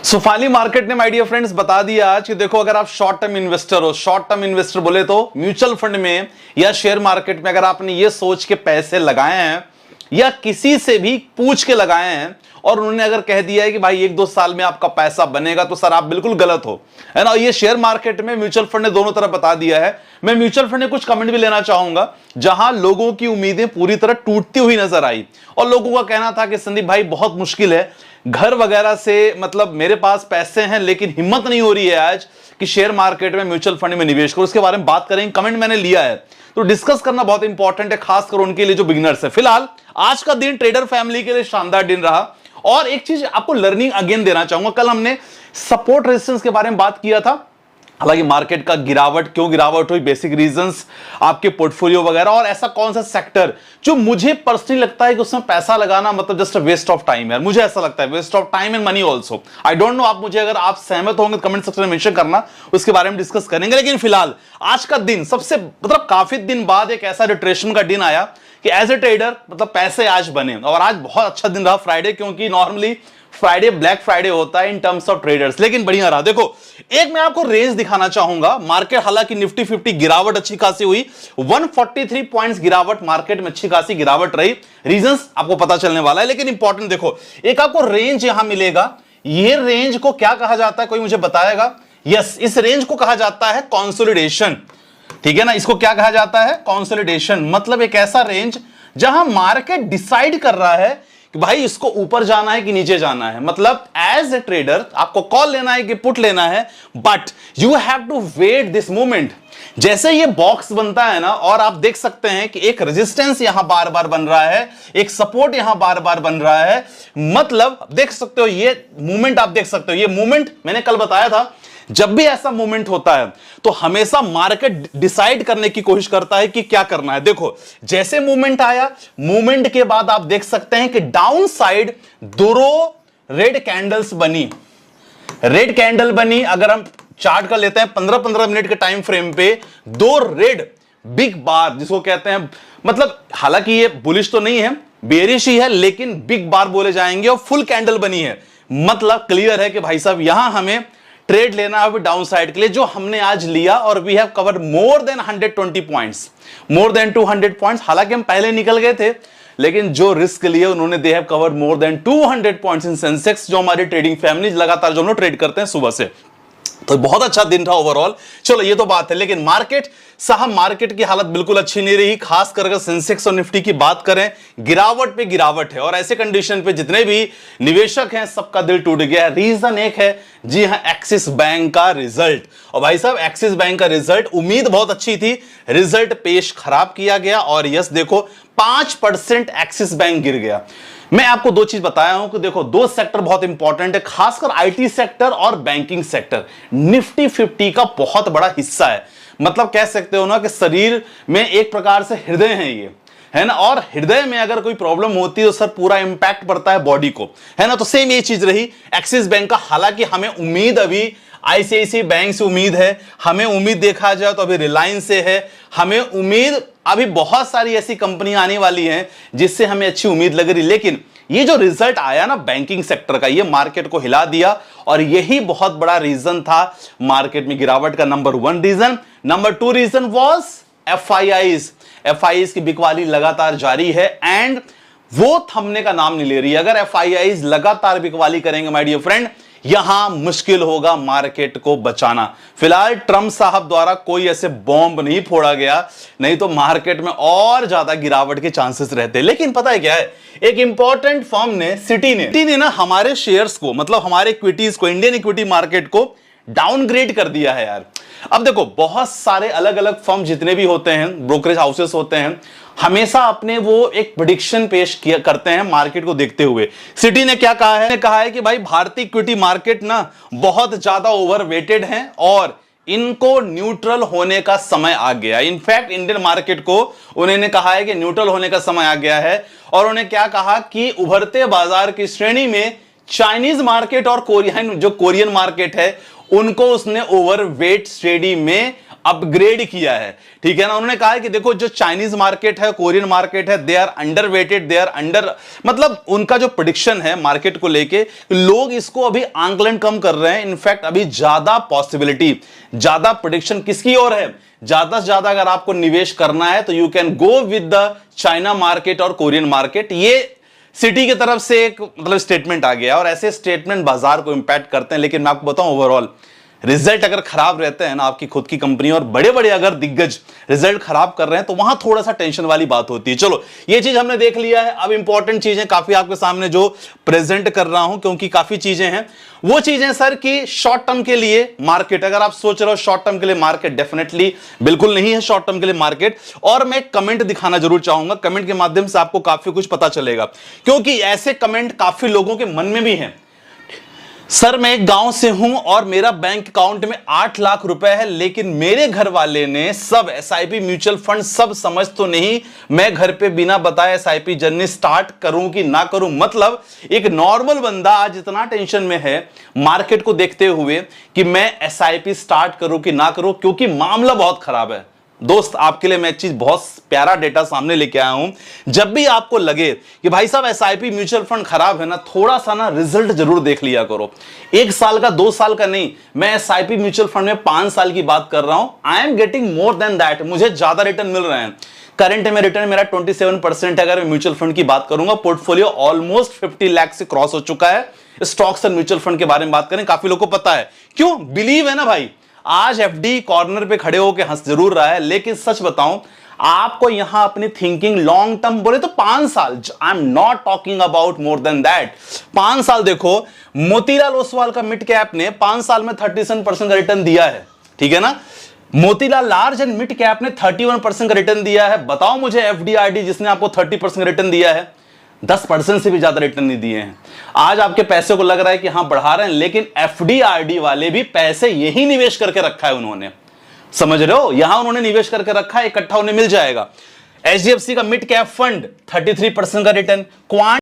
सुफाली market ने my dear friends बता दिया आज कि देखो, अगर आप शॉर्ट टर्म इन्वेस्टर हो, शॉर्ट टर्म इन्वेस्टर बोले तो म्यूचुअल फंड में या शेयर मार्केट में अगर आपने ये सोच के पैसे लगाए हैं या किसी से भी पूछ के लगाए हैं और उन्होंने अगर कह दिया है कि भाई 1-2 साल में आपका पैसा बनेगा, तो सर आप बिल्कुल गलत हो, है ना। ये शेयर मार्केट में म्यूचुअल फंड ने दोनों तरफ बता दिया है। मैं म्यूचुअल फंड ने कुछ कमेंट भी लेना चाहूंगा जहां लोगों की उम्मीदें पूरी तरह टूटती हुई नजर आई और लोगों का कहना था कि संदीप भाई बहुत मुश्किल है, घर वगैरह से मतलब मेरे पास पैसे हैं लेकिन हिम्मत नहीं हो रही है आज कि शेयर मार्केट में म्यूचुअल फंड में निवेश करो। उसके बारे में बात करेंगे, कमेंट मैंने लिया है तो डिस्कस करना बहुत इंपॉर्टेंट है, खासकर उनके लिए जो बिगिनर्स है। फिलहाल आज का दिन ट्रेडर फैमिली के लिए शानदार दिन रहा और एक चीज आपको लर्निंग अगेन देना चाहूंगा। कल हमने सपोर्ट रेजिस्टेंस के बारे में बात किया था, हालांकि मार्केट का गिरावट क्यों गिरावट हुई, बेसिक रीजंस, आपके पोर्टफोलियो वगैरह, और ऐसा कौन सा सेक्टर जो मुझे पर्सनली लगता है कि उसमें पैसा लगाना मतलब जस्ट वेस्ट ऑफ टाइम है। मुझे ऐसा लगता है waste of time and money also. I don't know, आप मुझे अगर आप सहमत होंगे कमेंट सेक्शन में मेंशन करना, उसके बारे में डिस्कस करेंगे। लेकिन फिलहाल आज का दिन सबसे मतलब काफी दिन बाद एक ऐसा रिट्रेशन का दिन आया कि एज ए ट्रेडर मतलब पैसे आज बने और आज बहुत अच्छा दिन रहा फ्राइडे, क्योंकि नॉर्मली फ्राइडे ब्लैक फ्राइडे होता है इन टर्म्स ऑफ ट्रेडर्स, लेकिन बढ़िया रहा। देखो, एक मैं आपको रेंज दिखाना चाहूंगा। मार्केट हालांकि निफ्टी 50 गिरावट अच्छी खासी हुई, 143 पॉइंट्स गिरावट, मार्केट में अच्छी खासी गिरावट रही। रीजंस आपको पता चलने वाला है, लेकिन इंपॉर्टेंट देखो, एक आपको रेंज यहां मिलेगा। ये रेंज को क्या कहा जाता है, कोई मुझे बताएगा? यस, इस रेंज को कहा जाता है कंसोलिडेशन, ठीक है ना। इसको क्या कहा जाता है? कंसोलिडेशन। मतलब एक ऐसा रेंज जहां मार्केट डिसाइड कर रहा है कि भाई इसको ऊपर जाना है कि नीचे जाना है। मतलब एज ए ट्रेडर आपको कॉल लेना है कि पुट लेना है, but you have to wait this moment. जैसे ये बॉक्स बनता है ना, और आप देख सकते हैं कि एक रेजिस्टेंस यहां बार बार बन रहा है, एक सपोर्ट यहां बार बार बन रहा है। मतलब देख सकते हो ये मूवमेंट, आप देख सकते हो ये मूवमेंट, मैंने कल बताया था जब भी ऐसा मूवमेंट होता है तो हमेशा मार्केट डिसाइड करने की कोशिश करता है कि क्या करना है। देखो, जैसे मूवमेंट आया, मूवमेंट के बाद आप देख सकते हैं कि डाउन साइड दो रेड कैंडल्स बनी, रेड कैंडल बनी। अगर हम चार्ट का लेते हैं 15-15 मिनट के टाइम फ्रेम पे, दो रेड बिग बार जिसको कहते हैं, मतलब हालांकि ये बुलिश तो नहीं है, बेरिश ही है, लेकिन बिग बार बोले जाएंगे और फुल कैंडल बनी है। मतलब क्लियर है कि भाई साहब यहां हमें ट्रेड लेना है डाउन साइड के लिए, जो हमने आज लिया, और we have covered more than 120 points, more than 200 points. हालांकि हम पहले निकल गए थे, लेकिन जो रिस्क लिए उन्होंने they have covered more than 200 points in Sensex, जो हमारी ट्रेडिंग फैमिली लगातार जो हम लोग ट्रेड करते हैं सुबह से। तो बहुत अच्छा दिन था ओवरऑल। चलो ये तो बात है, लेकिन मार्केट साहब, मार्केट की हालत बिल्कुल अच्छी नहीं रही। खासकर अगर सेंसेक्स और निफ्टी की बात करें, गिरावट पे गिरावट है, और ऐसे कंडीशन पे जितने भी निवेशक हैं सबका दिल टूट गया है। रीजन एक है, जी हां, एक्सिस बैंक का रिजल्ट। और भाई साहब, एक्सिस बैंक का रिजल्ट, उम्मीद बहुत अच्छी थी, रिजल्ट पेश खराब किया गया और यस देखो 5% एक्सिस बैंक गिर गया। मैं आपको दो चीज बताया हूं कि देखो, दो सेक्टर बहुत इंपॉर्टेंट है, खासकर आईटी सेक्टर और बैंकिंग सेक्टर। निफ्टी 50 का बहुत बड़ा हिस्सा है, मतलब कह सकते हो ना कि शरीर में एक प्रकार से हृदय है ये, है ना। और हृदय में अगर कोई प्रॉब्लम होती है तो सर पूरा इंपैक्ट पड़ता है बॉडी को, है ना। तो सेम ये चीज रही एक्सिस बैंक का। हालांकि हमें उम्मीद अभी आईसीआईसीआई बैंक से उम्मीद है, हमें उम्मीद देखा जाए तो अभी रिलायंस से है, हमें उम्मीद अभी बहुत सारी ऐसी कंपनियां आने वाली हैं जिससे हमें अच्छी उम्मीद लग रही। लेकिन ये जो रिजल्ट आया ना बैंकिंग सेक्टर का, ये मार्केट को हिला दिया और यही बहुत बड़ा रीजन था मार्केट में गिरावट का। Number 1 reason. Number 2 reason was FIIs की बिकवाली लगातार जारी है एंड वो थमने का नाम नहीं ले रही है। अगर एफआईआईज लगातार बिकवाली करेंगे माय डियर फ्रेंड, यहां मुश्किल होगा मार्केट को बचाना। फिलहाल ट्रंप साहब द्वारा कोई ऐसे बॉम्ब नहीं फोड़ा गया, नहीं तो मार्केट में और ज्यादा गिरावट के चांसेस रहते। लेकिन पता है क्या है, एक इंपॉर्टेंट फर्म ने, सिटी ने ना हमारे शेयर्स को, मतलब हमारे इक्विटीज को, इंडियन इक्विटी मार्केट को डाउनग्रेड कर दिया है यार। अब देखो, बहुत सारे अलग अलग फर्म जितने भी होते हैं, ब्रोकरेज हाउसेस होते हैं, हमेशा अपने वो एक प्रेडिक्शन पेश किया करते हैं मार्केट को देखते हुए। सिटी ने क्या कहा है? कहा है कि भाई भारतीय इक्विटी मार्केट ना बहुत ज्यादा ओवरवेटेड है और इनको न्यूट्रल होने का समय आ गया। इनफैक्ट इंडियन मार्केट को उन्होंने कहा है कि न्यूट्रल होने का समय आ गया है। और उन्होंने क्या कहा कि उभरते बाजार की श्रेणी में चाइनीज मार्केट और कोरियन मार्केट है, उनको उसने ओवरवेट श्रेणी में अपग्रेड किया है, ठीक है ना। उन्होंने कहा है कि देखो जो चाइनीज मार्केट है, कोरियन मार्केट है, they are underweighted, they are under, मतलब उनका जो प्रेडिक्शन है मार्केट को लेके, लोग इसको अभी आंकलन कम कर रहे हैं। इनफैक्ट अभी ज्यादा पॉसिबिलिटी, ज्यादा प्रेडिक्शन किसकी ओर है, ज्यादा से ज्यादा अगर आपको निवेश करना है तो you can go with the China market और कोरियन मार्केट। ये सिटी की तरफ से एक मतलब स्टेटमेंट आ गया, और ऐसे स्टेटमेंट बाजार को इंपैक्ट करते हैं। लेकिन मैं आपको बताऊं, ओवरऑल रिजल्ट अगर खराब रहते हैं ना आपकी खुद की कंपनी, और बड़े बड़े अगर दिग्गज रिजल्ट खराब कर रहे हैं, तो वहां थोड़ा सा टेंशन वाली बात होती है। चलो ये चीज हमने देख लिया है। अब इंपॉर्टेंट चीजें काफी आपके सामने जो प्रेजेंट कर रहा हूं, क्योंकि काफी चीजें हैं। वो चीजें सर कि शॉर्ट टर्म के लिए मार्केट, अगर आप सोच रहे हो शॉर्ट टर्म के लिए मार्केट, डेफिनेटली बिल्कुल नहीं है शॉर्ट टर्म के लिए मार्केट। और मैं कमेंट दिखाना जरूर चाहूंगा, कमेंट के माध्यम से आपको काफी कुछ पता चलेगा, क्योंकि ऐसे कमेंट काफी लोगों के मन में भी हैं। सर मैं एक गांव से हूं और मेरा बैंक अकाउंट में 8 लाख रुपए है, लेकिन मेरे घर वाले ने सब एसआईपी म्यूचुअल फंड सब समझ तो नहीं, मैं घर पे बिना बताए एसआईपी जर्नी स्टार्ट करूं कि ना करूं। मतलब एक नॉर्मल बंदा आज इतना टेंशन में है मार्केट को देखते हुए कि मैं एसआईपी स्टार्ट करूं कि ना करूं, क्योंकि मामला बहुत खराब है। दोस्त आपके लिए मैं एक चीज बहुत प्यारा डेटा सामने लेके आया हूं। जब भी आपको लगे कि भाई साहब एसआईपी म्यूचुअल फंड खराब है ना, थोड़ा सा ना रिजल्ट जरूर देख लिया करो। 1 साल का 2 साल का नहीं, मैं एसआईपी म्यूचुअल फंड में 5 साल की बात कर रहा हूं। I am getting more than that, मुझे ज्यादा रिटर्न मिल रहे हैं। करंट में रिटर्न मेरा 27% है। अगर मैं म्यूचुअल फंड की बात करूंगा, पोर्टफोलियो ऑलमोस्ट 50 लाख से क्रॉस हो चुका है। स्टॉक्स एंड म्यूचुअल फंड के बारे में बात करें, काफी लोगों को पता है, क्यों बिलीव है ना भाई। आज एफडी कॉर्नर पे खड़े होकर हंस जरूर रहा है, लेकिन सच बताऊं आपको, यहां अपनी थिंकिंग लॉन्ग टर्म बोले तो 5 साल, I am not talking about more than that. 5 साल देखो, मोतीलाल ओसवाल का मिड कैप ने 5 साल में 37% का रिटर्न दिया है, ठीक है ना। Motilal large and mid cap ने 31% का रिटर्न दिया है। बताओ मुझे एफडीआरडी जिसने आपको 30% का रिटर्न दिया है, 10% से भी ज्यादा रिटर्न नहीं दिए हैं। आज आपके पैसे को लग रहा है कि हां बढ़ा रहे हैं, लेकिन एफडीआरडी वाले भी पैसे यही निवेश करके रखा है उन्होंने, समझ रहे हो, यहां उन्होंने निवेश करके रखा है, इकट्ठा उन्हें मिल जाएगा। एचडीएफसी का मिड कैप फंड 33% का रिटर्न, क्वांट